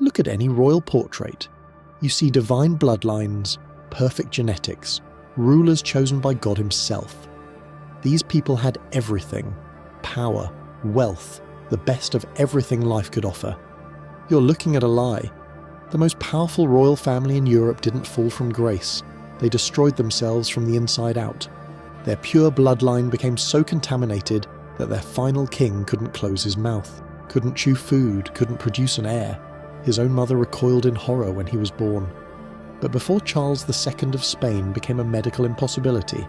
Look at any royal portrait. You see divine bloodlines, perfect genetics, rulers chosen by God himself. These people had everything: power, wealth, the best of everything life could offer. You're looking at a lie. The most powerful royal family in Europe didn't fall from grace. They destroyed themselves from the inside out. Their pure bloodline became so contaminated that their final king couldn't close his mouth, couldn't chew food, couldn't produce an heir. His own mother recoiled in horror when he was born. But before Charles II of Spain became a medical impossibility,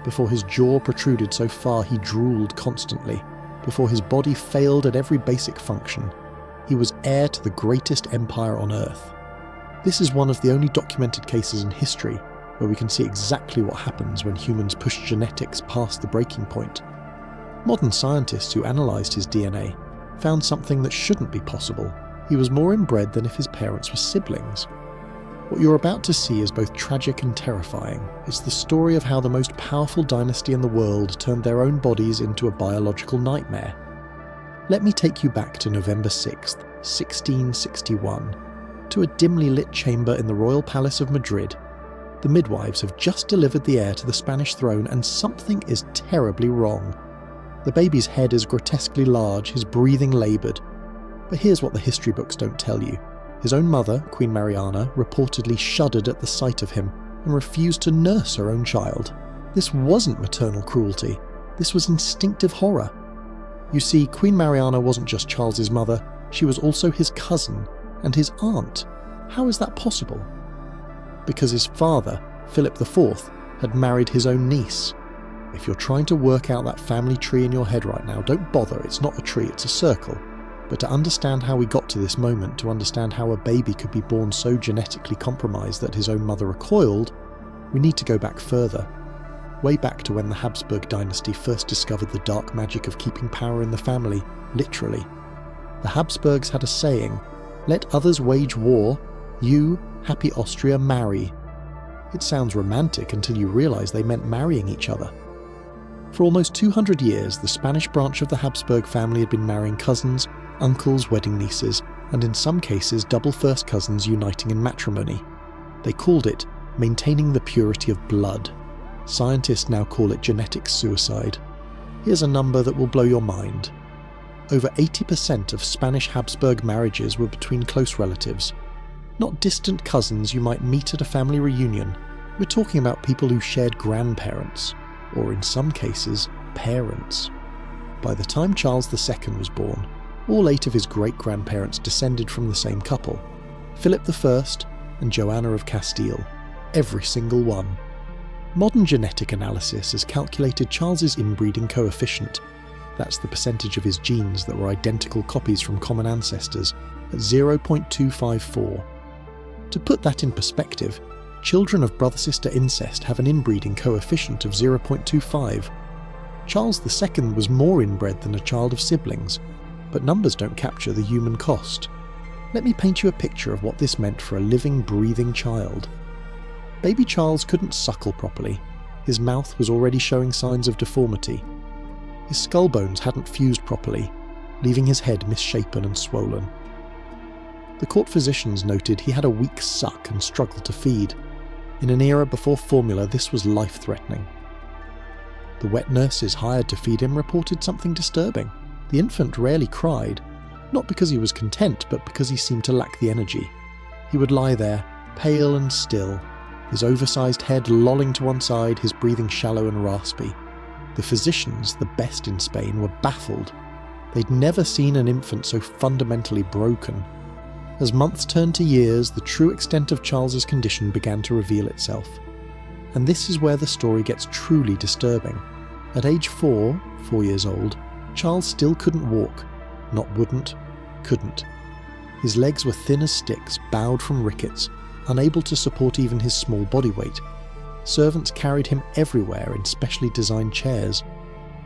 before his jaw protruded so far he drooled constantly, before his body failed at every basic function, he was heir to the greatest empire on earth. This is one of the only documented cases in history where we can see exactly what happens when humans push genetics past the breaking point. Modern scientists who analysed his DNA found something that shouldn't be possible. He was more inbred than if his parents were siblings. What you're about to see is both tragic and terrifying. It's the story of how the most powerful dynasty in the world turned their own bodies into a biological nightmare. Let me take you back to November 6th, 1661, to a dimly lit chamber in the royal palace of Madrid. The midwives have just delivered the heir to the Spanish throne, and something is terribly wrong. The baby's head is grotesquely large, his breathing laboured. But here's what the history books don't tell you. His own mother, Queen Mariana, reportedly shuddered at the sight of him and refused to nurse her own child. This wasn't maternal cruelty. This was instinctive horror. You see, Queen Mariana wasn't just Charles's mother, she was also his cousin and his aunt. How is that possible? Because his father, Philip IV, had married his own niece. If you're trying to work out that family tree in your head right now, don't bother, it's not a tree, it's a circle. But to understand how we got to this moment, to understand how a baby could be born so genetically compromised that his own mother recoiled, we need to go back further. Way back to when the Habsburg dynasty first discovered the dark magic of keeping power in the family, literally. The Habsburgs had a saying, "Let others wage war, you, happy Austria, marry." It sounds romantic until you realise they meant marrying each other. For almost 200 years, the Spanish branch of the Habsburg family had been marrying cousins, uncles, wedding nieces, and in some cases double first cousins uniting in matrimony. They called it maintaining the purity of blood. Scientists now call it genetic suicide. Here's a number that will blow your mind. Over 80% of Spanish Habsburg marriages were between close relatives. Not distant cousins you might meet at a family reunion. We're talking about people who shared grandparents, or in some cases, parents. By the time Charles II was born, all 8 of his great-grandparents descended from the same couple, Philip I and Joanna of Castile, every single one. Modern genetic analysis has calculated Charles's inbreeding coefficient. That's the percentage of his genes that were identical copies from common ancestors, at 0.254. To put that in perspective, children of brother-sister incest have an inbreeding coefficient of 0.25. Charles II was more inbred than a child of siblings, but numbers don't capture the human cost. Let me paint you a picture of what this meant for a living, breathing child. Baby Charles couldn't suckle properly. His mouth was already showing signs of deformity. His skull bones hadn't fused properly, leaving his head misshapen and swollen. The court physicians noted he had a weak suck and struggled to feed. In an era before formula, this was life-threatening. The wet nurses hired to feed him reported something disturbing. The infant rarely cried, not because he was content, but because he seemed to lack the energy. He would lie there, pale and still, his oversized head lolling to one side, his breathing shallow and raspy. The physicians, the best in Spain, were baffled. They'd never seen an infant so fundamentally broken. As months turned to years, the true extent of Charles's condition began to reveal itself. And this is where the story gets truly disturbing. At age 4 years old, Charles still couldn't walk. Not wouldn't, couldn't. His legs were thin as sticks, bowed from rickets, unable to support even his small body weight. Servants carried him everywhere in specially designed chairs.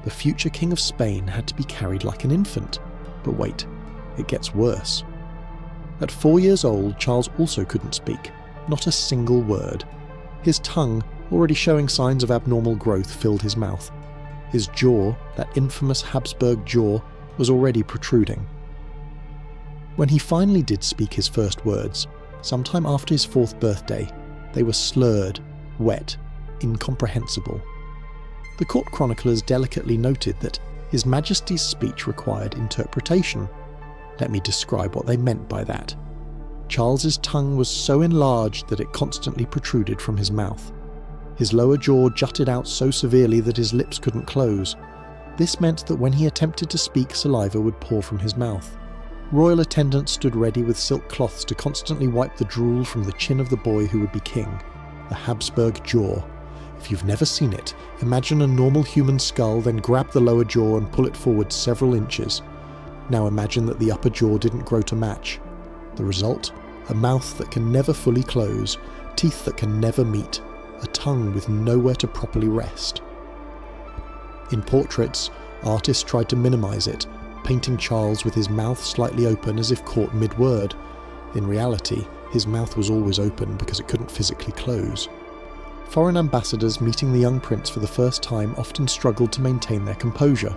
The future King of Spain had to be carried like an infant. But wait, it gets worse. At 4 years old, Charles also couldn't speak, not a single word. His tongue, already showing signs of abnormal growth, filled his mouth. His jaw, that infamous Habsburg jaw, was already protruding. When he finally did speak his first words, sometime after his 4th birthday, they were slurred, wet, incomprehensible. The court chroniclers delicately noted that His Majesty's speech required interpretation. Let me describe what they meant by that. Charles's tongue was so enlarged that it constantly protruded from his mouth. His lower jaw jutted out so severely that his lips couldn't close. This meant that when he attempted to speak, saliva would pour from his mouth. Royal attendants stood ready with silk cloths to constantly wipe the drool from the chin of the boy who would be king. The Habsburg jaw. If you've never seen it, imagine a normal human skull, then grab the lower jaw and pull it forward several inches. Now imagine that the upper jaw didn't grow to match. The result? A mouth that can never fully close, teeth that can never meet, a tongue with nowhere to properly rest. In portraits, artists tried to minimize it, painting Charles with his mouth slightly open as if caught mid-word. In reality, his mouth was always open because it couldn't physically close. Foreign ambassadors meeting the young prince for the first time often struggled to maintain their composure.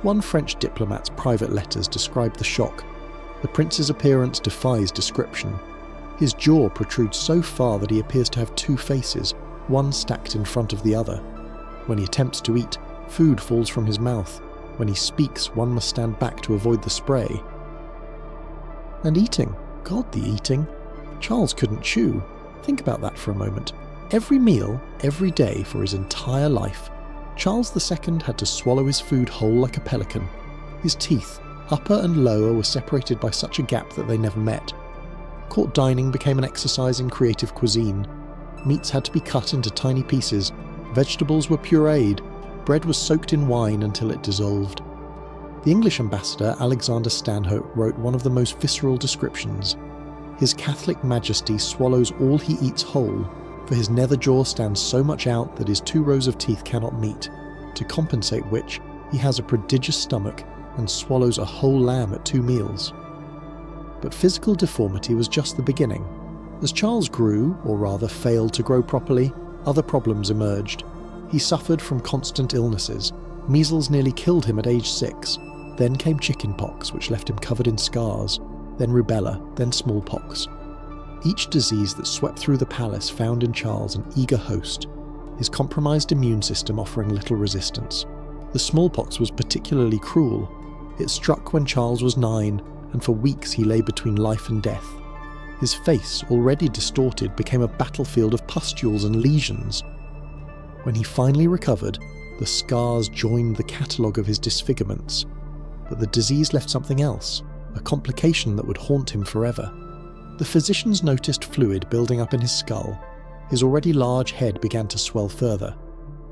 One French diplomat's private letters described the shock. The prince's appearance defies description. His jaw protrudes so far that he appears to have 2 faces, one stacked in front of the other. When he attempts to eat, food falls from his mouth. When he speaks, one must stand back to avoid the spray. And eating. God, the eating. Charles couldn't chew. Think about that for a moment. Every meal, every day for his entire life, Charles II had to swallow his food whole like a pelican. His teeth, upper and lower, were separated by such a gap that they never met. Court dining became an exercise in creative cuisine. Meats had to be cut into tiny pieces, vegetables were pureed, bread was soaked in wine until it dissolved. The English ambassador Alexander Stanhope wrote one of the most visceral descriptions. His Catholic Majesty swallows all he eats whole, for his nether jaw stands so much out that his 2 rows of teeth cannot meet, to compensate which he has a prodigious stomach and swallows a whole lamb at 2 meals. But physical deformity was just the beginning. As Charles grew, or rather failed to grow properly, other problems emerged. He suffered from constant illnesses. Measles nearly killed him at age 6. Then came chickenpox, which left him covered in scars. Then rubella, then smallpox. Each disease that swept through the palace found in Charles an eager host, his compromised immune system offering little resistance. The smallpox was particularly cruel. It struck when Charles was 9, and for weeks he lay between life and death. His face, already distorted, became a battlefield of pustules and lesions. When he finally recovered, the scars joined the catalogue of his disfigurements. But the disease left something else, a complication that would haunt him forever. The physicians noticed fluid building up in his skull. His already large head began to swell further.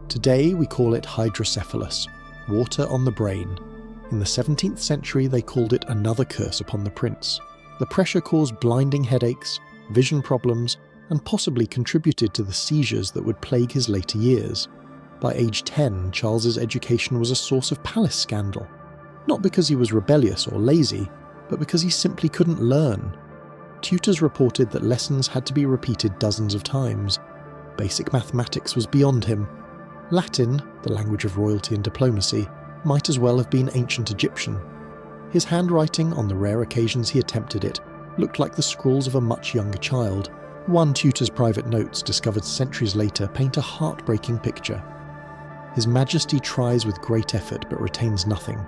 Today we call it hydrocephalus, water on the brain. In the 17th century they called it another curse upon the prince. The pressure caused blinding headaches, vision problems, and possibly contributed to the seizures that would plague his later years. By age 10, Charles's education was a source of palace scandal. Not because he was rebellious or lazy, but because he simply couldn't learn. Tutors reported that lessons had to be repeated dozens of times. Basic mathematics was beyond him. Latin, the language of royalty and diplomacy, might as well have been ancient Egyptian. His handwriting, on the rare occasions he attempted it, looked like the scrawls of a much younger child. One tutor's private notes, discovered centuries later, paint a heartbreaking picture. His Majesty tries with great effort but retains nothing.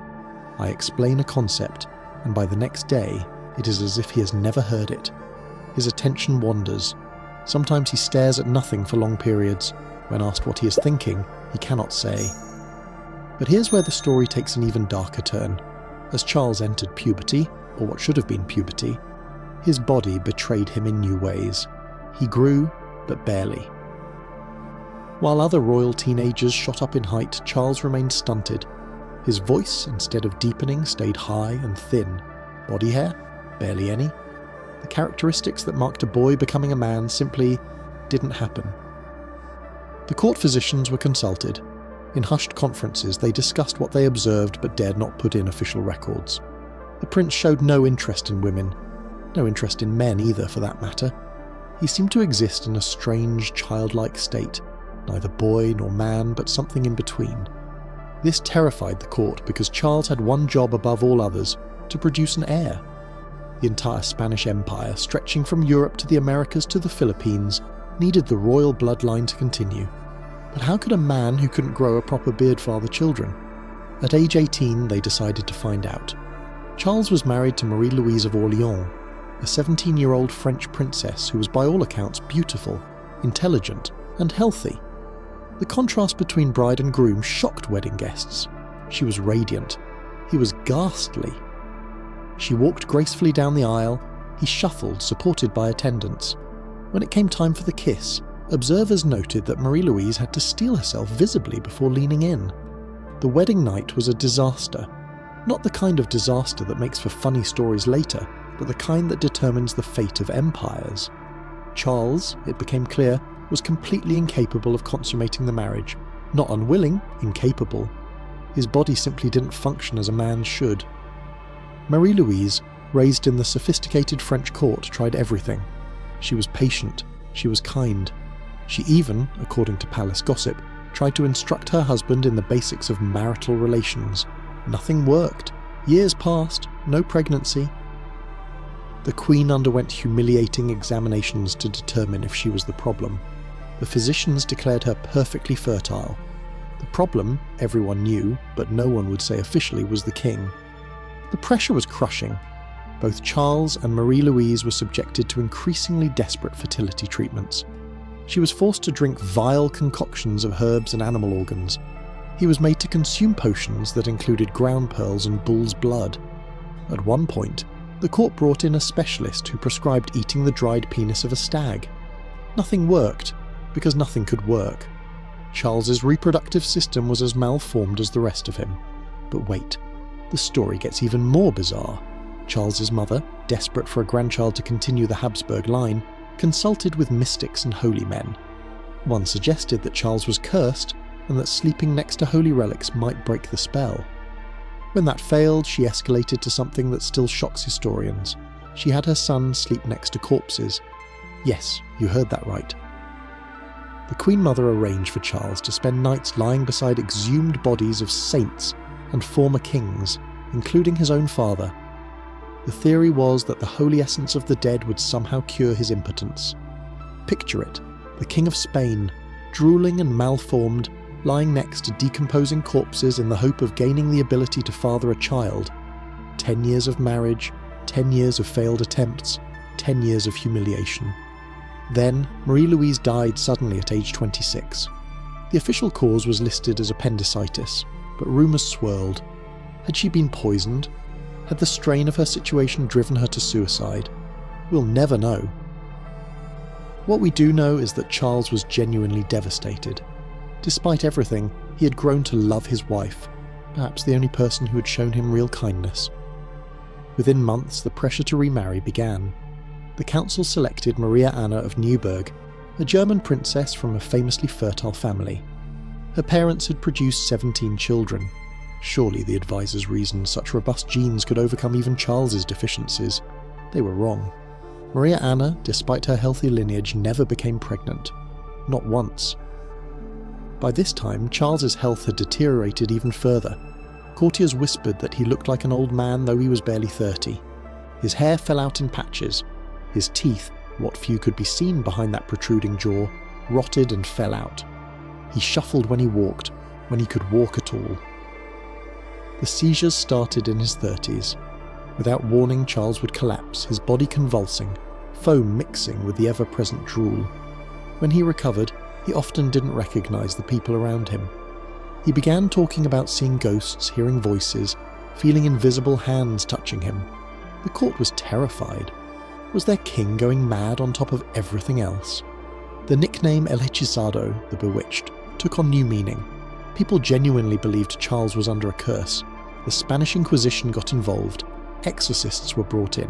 I explain a concept, and by the next day, it is as if he has never heard it. His attention wanders. Sometimes he stares at nothing for long periods. When asked what he is thinking, he cannot say. But here's where the story takes an even darker turn. As Charles entered puberty, or what should have been puberty, his body betrayed him in new ways. He grew, but barely. While other royal teenagers shot up in height, Charles remained stunted. His voice, instead of deepening, stayed high and thin. Body hair? Barely any. The characteristics that marked a boy becoming a man simply didn't happen. The court physicians were consulted. In hushed conferences, they discussed what they observed but dared not put in official records. The prince showed no interest in women, no interest in men either for that matter. He seemed to exist in a strange, childlike state, neither boy nor man, but something in between. This terrified the court because Charles had one job above all others, to produce an heir. The entire Spanish Empire, stretching from Europe to the Americas to the Philippines, needed the royal bloodline to continue. But how could a man who couldn't grow a proper beard father children? At age 18, they decided to find out. Charles was married to Marie-Louise of Orleans, a 17-year-old French princess who was by all accounts beautiful, intelligent, and healthy. The contrast between bride and groom shocked wedding guests. She was radiant. He was ghastly. She walked gracefully down the aisle. He shuffled, supported by attendants. When it came time for the kiss, observers noted that Marie-Louise had to steel herself visibly before leaning in. The wedding night was a disaster. Not the kind of disaster that makes for funny stories later, but the kind that determines the fate of empires. Charles, it became clear, was completely incapable of consummating the marriage. Not unwilling, incapable. His body simply didn't function as a man should. Marie-Louise, raised in the sophisticated French court, tried everything. She was patient. She was kind. She even, according to palace gossip, tried to instruct her husband in the basics of marital relations. Nothing worked. Years passed, no pregnancy. The Queen underwent humiliating examinations to determine if she was the problem. The physicians declared her perfectly fertile. The problem, everyone knew, but no one would say officially, was the king. The pressure was crushing. Both Charles and Marie-Louise were subjected to increasingly desperate fertility treatments. She was forced to drink vile concoctions of herbs and animal organs. He was made to consume potions that included ground pearls and bull's blood. At one point, the court brought in a specialist who prescribed eating the dried penis of a stag. Nothing worked, because nothing could work. Charles's reproductive system was as malformed as the rest of him. But wait, the story gets even more bizarre. Charles's mother, desperate for a grandchild to continue the Habsburg line, consulted with mystics and holy men. One suggested that Charles was cursed and that sleeping next to holy relics might break the spell. When that failed, she escalated to something that still shocks historians. She had her son sleep next to corpses. Yes, you heard that right. The Queen Mother arranged for Charles to spend nights lying beside exhumed bodies of saints and former kings, including his own father. The theory was that the holy essence of the dead would somehow cure his impotence. Picture it, the King of Spain, drooling and malformed, lying next to decomposing corpses in the hope of gaining the ability to father a child. 10 years of marriage, 10 years of failed attempts, 10 years of humiliation. Then, Marie-Louise died suddenly at age 26. The official cause was listed as appendicitis, but rumours swirled. Had she been poisoned? Had the strain of her situation driven her to suicide? We'll never know. What we do know is that Charles was genuinely devastated. Despite everything, he had grown to love his wife, perhaps the only person who had shown him real kindness. Within months, the pressure to remarry began. The council selected Maria Anna of Neuburg, a German princess from a famously fertile family. Her parents had produced 17 children. Surely the advisors reasoned such robust genes could overcome even Charles's deficiencies. They were wrong. Maria Anna, despite her healthy lineage, never became pregnant. Not once. By this time, Charles's health had deteriorated even further. Courtiers whispered that he looked like an old man though he was barely 30. His hair fell out in patches. His teeth, what few could be seen behind that protruding jaw, rotted and fell out. He shuffled when he walked, when he could walk at all. The seizures started in his 30s. Without warning, Charles would collapse, his body convulsing, foam mixing with the ever-present drool. When he recovered, he often didn't recognise the people around him. He began talking about seeing ghosts, hearing voices, feeling invisible hands touching him. The court was terrified. Was their king going mad on top of everything else? The nickname El Hechizado, the Bewitched, took on new meaning. People genuinely believed Charles was under a curse. The Spanish Inquisition got involved. Exorcists were brought in.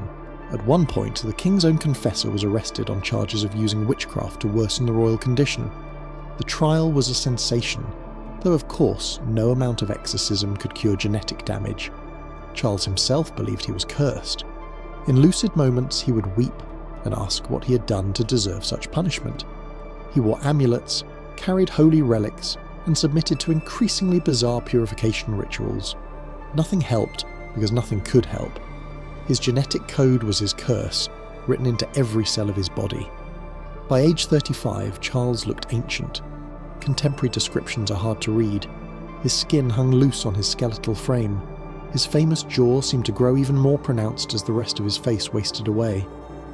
At one point, the king's own confessor was arrested on charges of using witchcraft to worsen the royal condition. The trial was a sensation, though of course no amount of exorcism could cure genetic damage. Charles himself believed he was cursed. In lucid moments, he would weep and ask what he had done to deserve such punishment. He wore amulets, carried holy relics, and submitted to increasingly bizarre purification rituals. Nothing helped because nothing could help. His genetic code was his curse, written into every cell of his body. By age 35, Charles looked ancient. Contemporary descriptions are hard to read. His skin hung loose on his skeletal frame. His famous jaw seemed to grow even more pronounced as the rest of his face wasted away.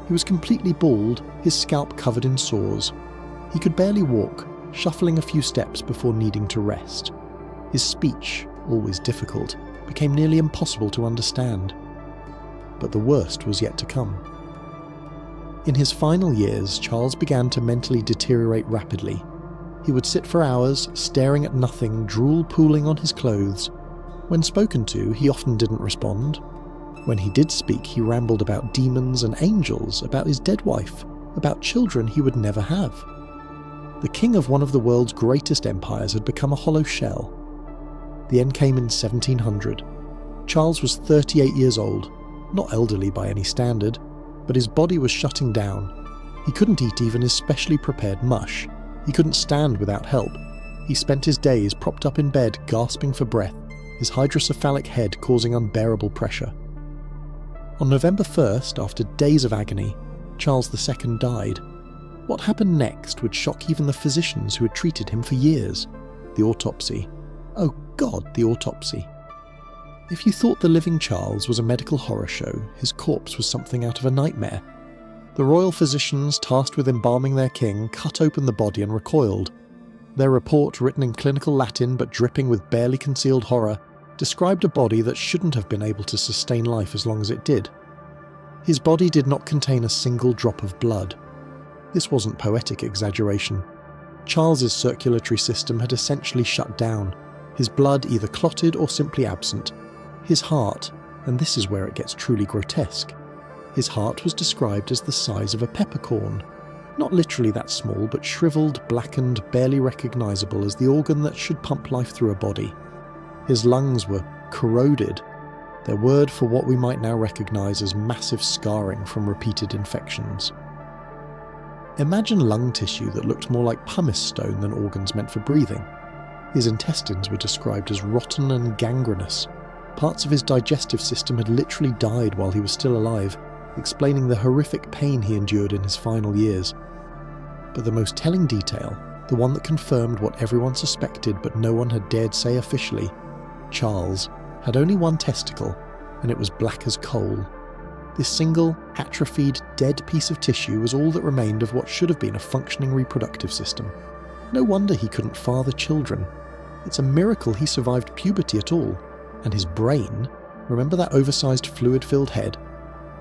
He was completely bald, his scalp covered in sores. He could barely walk, shuffling a few steps before needing to rest. His speech, always difficult, became nearly impossible to understand. But the worst was yet to come. In his final years, Charles began to mentally deteriorate rapidly. He would sit for hours, staring at nothing, drool pooling on his clothes. When spoken to, he often didn't respond. When he did speak, he rambled about demons and angels, about his dead wife, about children he would never have. The king of one of the world's greatest empires had become a hollow shell. The end came in 1700. Charles was 38 years old, not elderly by any standard, but his body was shutting down. He couldn't eat even his specially prepared mush. He couldn't stand without help. He spent his days propped up in bed, gasping for breath, his hydrocephalic head causing unbearable pressure. On November 1st, after days of agony, Charles II died. What happened next would shock even the physicians who had treated him for years. The autopsy. Oh God, the autopsy. If you thought The Living Charles was a medical horror show, his corpse was something out of a nightmare. The royal physicians tasked with embalming their king cut open the body and recoiled. Their report, written in clinical Latin but dripping with barely concealed horror, described a body that shouldn't have been able to sustain life as long as it did. His body did not contain a single drop of blood. This wasn't poetic exaggeration. Charles's circulatory system had essentially shut down, his blood either clotted or simply absent. His heart, and this is where it gets truly grotesque, his heart was described as the size of a peppercorn. Not literally that small, but shriveled, blackened, barely recognisable as the organ that should pump life through a body. His lungs were corroded, their word for what we might now recognise as massive scarring from repeated infections. Imagine lung tissue that looked more like pumice stone than organs meant for breathing. His intestines were described as rotten and gangrenous. Parts of his digestive system had literally died while he was still alive, explaining the horrific pain he endured in his final years. But the most telling detail, the one that confirmed what everyone suspected but no one had dared say officially, Charles had only one testicle, and it was black as coal. This single, atrophied, dead piece of tissue was all that remained of what should have been a functioning reproductive system. No wonder he couldn't father children. It's a miracle he survived puberty at all. And his brain, remember that oversized fluid-filled head?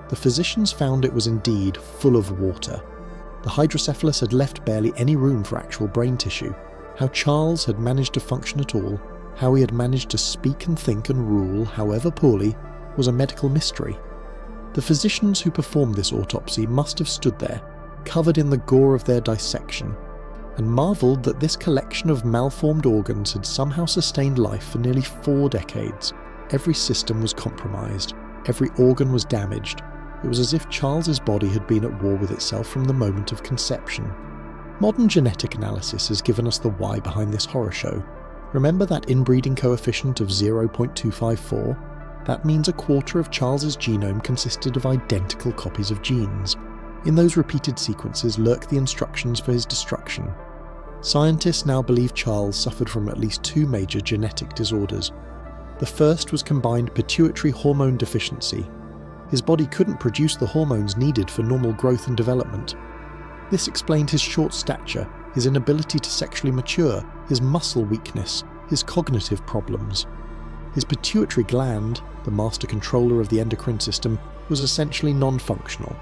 The physicians found it was indeed full of water. The hydrocephalus had left barely any room for actual brain tissue. How Charles had managed to function at all, how he had managed to speak and think and rule, however poorly, was a medical mystery. The physicians who performed this autopsy must have stood there, covered in the gore of their dissection, and marvelled that this collection of malformed organs had somehow sustained life for nearly 4 decades. Every system was compromised, every organ was damaged. It was as if Charles's body had been at war with itself from the moment of conception. Modern genetic analysis has given us the why behind this horror show. Remember that inbreeding coefficient of 0.254? That means a quarter of Charles's genome consisted of identical copies of genes. In those repeated sequences lurk the instructions for his destruction. Scientists now believe Charles suffered from at least 2 major genetic disorders. The first was combined pituitary hormone deficiency. His body couldn't produce the hormones needed for normal growth and development. This explained his short stature, his inability to sexually mature, his muscle weakness, his cognitive problems. His pituitary gland, the master controller of the endocrine system, was essentially non-functional.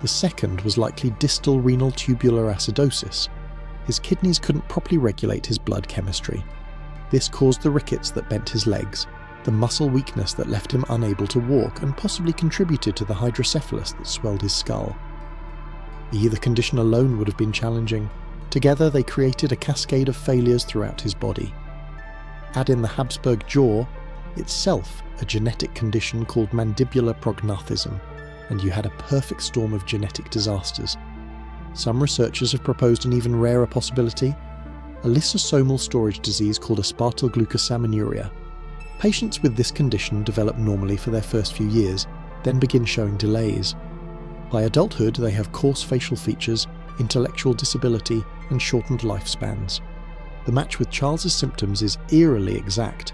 The second was likely distal renal tubular acidosis. His kidneys couldn't properly regulate his blood chemistry. This caused the rickets that bent his legs, the muscle weakness that left him unable to walk, and possibly contributed to the hydrocephalus that swelled his skull. Either condition alone would have been challenging. Together they created a cascade of failures throughout his body. Add in the Habsburg jaw, itself a genetic condition called mandibular prognathism, and you had a perfect storm of genetic disasters. Some researchers have proposed an even rarer possibility, a lysosomal storage disease called aspartyl glucosaminuria. Patients with this condition develop normally for their first few years, then begin showing delays. By adulthood, they have coarse facial features, intellectual disability, and shortened lifespans. The match with Charles's symptoms is eerily exact.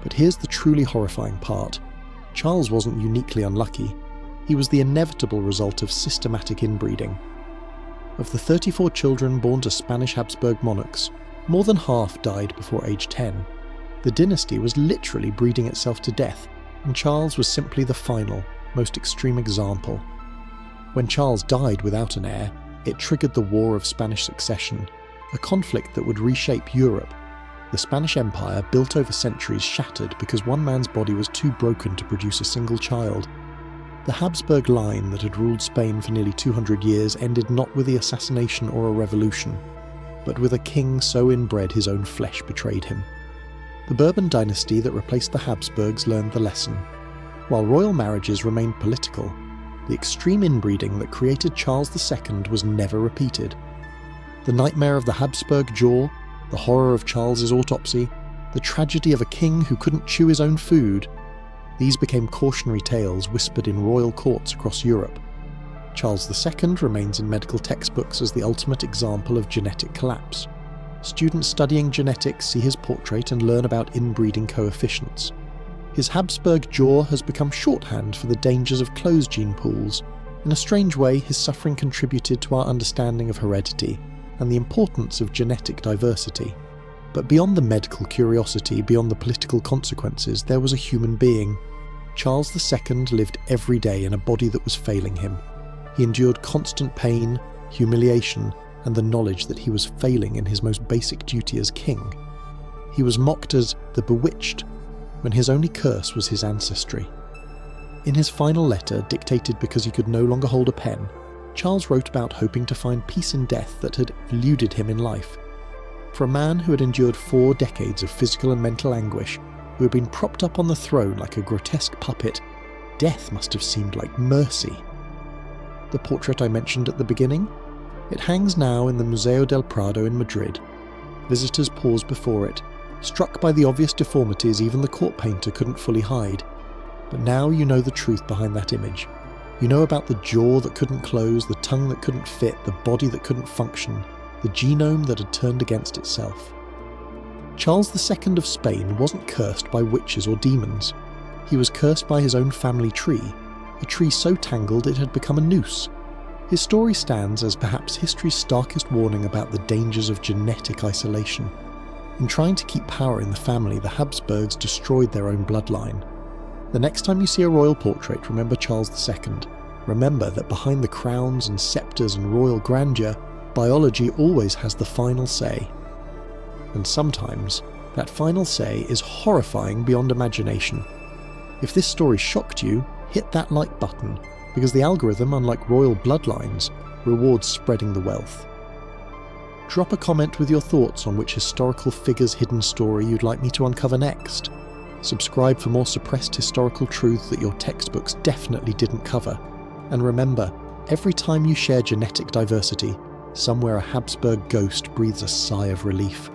But here's the truly horrifying part. Charles wasn't uniquely unlucky. He was the inevitable result of systematic inbreeding. Of the 34 children born to Spanish Habsburg monarchs, more than half died before age 10. The dynasty was literally breeding itself to death, and Charles was simply the final, most extreme example. When Charles died without an heir, it triggered the War of Spanish Succession, a conflict that would reshape Europe. The Spanish Empire, built over centuries, shattered because one man's body was too broken to produce a single child. The Habsburg line that had ruled Spain for nearly 200 years ended not with the assassination or a revolution, but with a king so inbred his own flesh betrayed him. The Bourbon dynasty that replaced the Habsburgs learned the lesson. While royal marriages remained political, the extreme inbreeding that created Charles II was never repeated. The nightmare of the Habsburg jaw, the horror of Charles's autopsy, the tragedy of a king who couldn't chew his own food, these became cautionary tales whispered in royal courts across Europe. Charles II remains in medical textbooks as the ultimate example of genetic collapse. Students studying genetics see his portrait and learn about inbreeding coefficients. His Habsburg jaw has become shorthand for the dangers of closed gene pools. In a strange way, his suffering contributed to our understanding of heredity and the importance of genetic diversity. But beyond the medical curiosity, beyond the political consequences, there was a human being. Charles II lived every day in a body that was failing him. He endured constant pain, humiliation, and the knowledge that he was failing in his most basic duty as king. He was mocked as the bewitched, when his only curse was his ancestry. In his final letter, dictated because he could no longer hold a pen, Charles wrote about hoping to find peace in death that had eluded him in life. For a man who had endured 4 decades of physical and mental anguish, who had been propped up on the throne like a grotesque puppet, death must have seemed like mercy. The portrait I mentioned at the beginning? It hangs now in the Museo del Prado in Madrid. Visitors pause before it, struck by the obvious deformities even the court painter couldn't fully hide. But now you know the truth behind that image. You know about the jaw that couldn't close, the tongue that couldn't fit, the body that couldn't function, the genome that had turned against itself. Charles II of Spain wasn't cursed by witches or demons. He was cursed by his own family tree, a tree so tangled it had become a noose. His story stands as perhaps history's starkest warning about the dangers of genetic isolation. In trying to keep power in the family, the Habsburgs destroyed their own bloodline. The next time you see a royal portrait, remember Charles II. Remember that behind the crowns and sceptres and royal grandeur, biology always has the final say. And sometimes, that final say is horrifying beyond imagination. If this story shocked you, hit that like button, because the algorithm, unlike royal bloodlines, rewards spreading the wealth. Drop a comment with your thoughts on which historical figure's hidden story you'd like me to uncover next. Subscribe for more suppressed historical truth that your textbooks definitely didn't cover. And remember, every time you share genetic diversity, somewhere a Habsburg ghost breathes a sigh of relief.